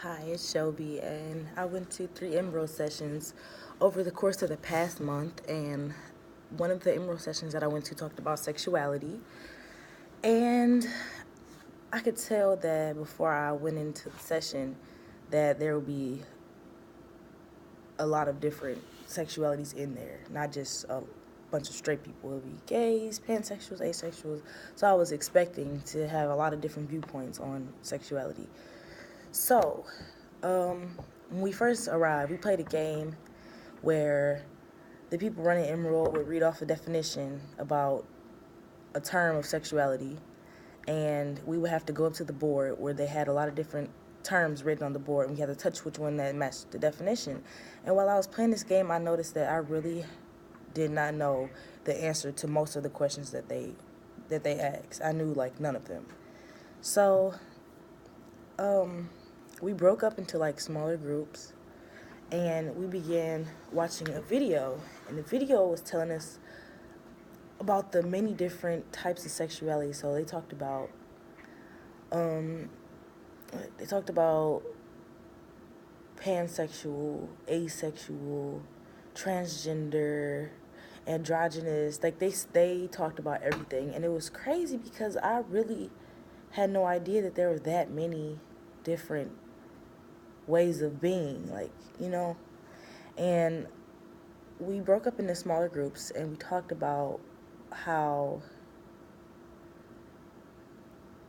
Hi, it's Shelby, and I went to 3 Emerald sessions over the course of the past month. And one of the Emerald sessions that I went to talked about sexuality. And I could tell that before I went into the session that there would be a lot of different sexualities in there, not just a bunch of straight people. It would be gays, pansexuals, asexuals. So I was expecting to have a lot of different viewpoints on sexuality. So, when we first arrived, we played a game where the people running Emerald would read off a definition about a term of sexuality, and we would have to go up to the board where they had a lot of different terms written on the board, and we had to touch which one that matched the definition. And while I was playing this game, I noticed that I really did not know the answer to most of the questions that they asked. I knew like none of them. So, we broke up into like smaller groups, and we began watching a video, and the video was telling us about the many different types of sexuality. So um they talked about pansexual, asexual, transgender, androgynous. Like they talked about everything, and it was crazy because I really had no idea that there were that many different ways of being, and we broke up into smaller groups, and how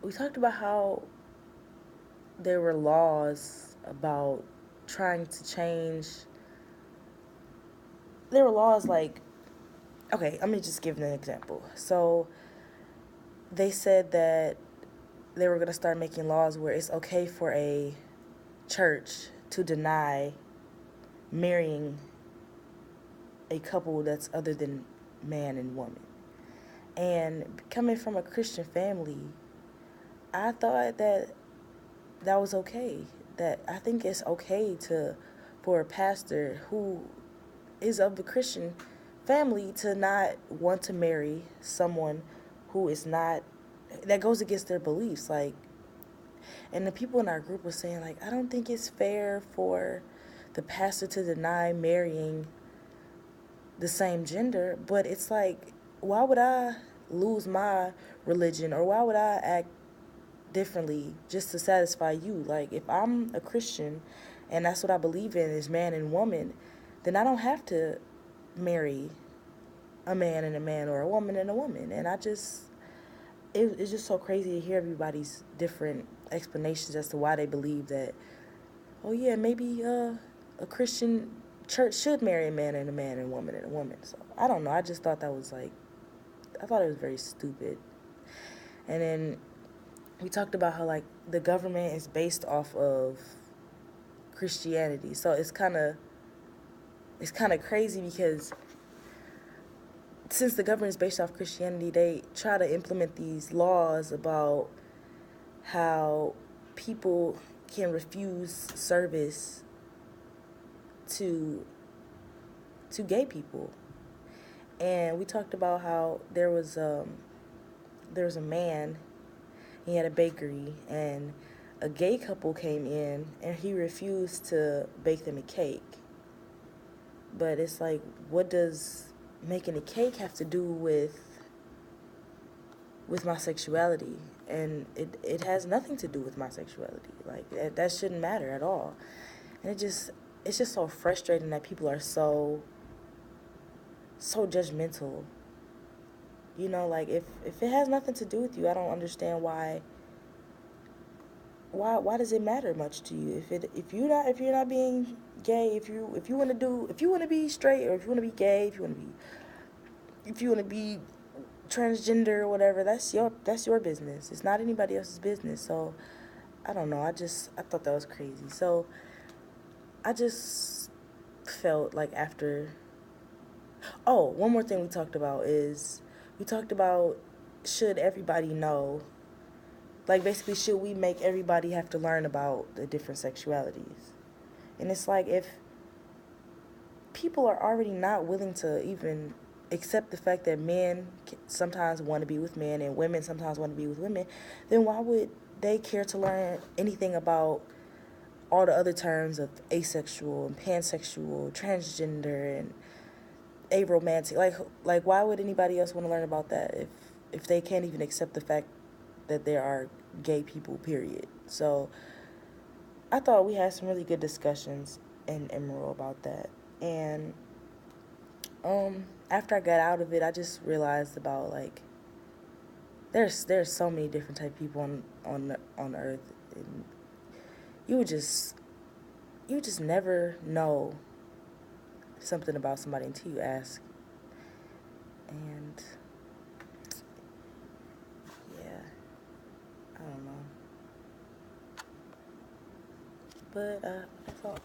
we talked about how there were laws about trying to change. There were laws like, okay, let me just give an example. So they said that they were going to start making laws where it's okay for a church to deny marrying a couple that's other than man and woman. And coming from a Christian family, I thought that that was okay. That I think it's okay for a pastor who is of the Christian family to not want to marry someone who is not, that goes against their beliefs. And the people in our group were saying, like, I don't think it's fair for the pastor to deny marrying the same gender, but it's like, why would I lose my religion, or why would I act differently just to satisfy you? Like, if I'm a Christian and that's what I believe in is man and woman, then I don't have to marry a man and a man or a woman and a woman. And it's just so crazy to hear everybody's different explanations as to why they believe that, oh yeah, maybe a Christian church should marry a man and a man and a woman and a woman. So I don't know. I just thought that was like, I thought it was very stupid. And then we talked about how like the government is based off of Christianity. So it's kind of crazy because since the government is based off Christianity, they try to implement these laws about how people can refuse service to gay people. And we talked about how there was a man. He had a bakery, and a gay couple came in, and he refused to bake them a cake. But it's like, what does making a cake have to do with my sexuality? And it has nothing to do with my sexuality. Like that shouldn't matter at all. And it's just so frustrating that people are so judgmental. Like if it has nothing to do with you, I don't understand why does it matter much to you? If you're not being gay, if you want to be straight, or if you want to be gay, if you want to be transgender or whatever, that's your business. It's not anybody else's business. So I don't know. I thought that was crazy. So I just felt like after. Oh, one more thing we talked about, should everybody know, like basically, should we make everybody have to learn about the different sexualities? And it's like, if people are already not willing to even accept the fact that men sometimes want to be with men and women sometimes want to be with women, then why would they care to learn anything about all the other terms of asexual and pansexual, transgender, and aromantic. Like why would anybody else want to learn about that if they can't even accept the fact that there are gay people, period. So I thought we had some really good discussions in Emerald about that. And after I got out of it, I just realized about like there's so many different type of people on earth, and you would just never know something about somebody until you ask. And yeah, I don't know. But that's all.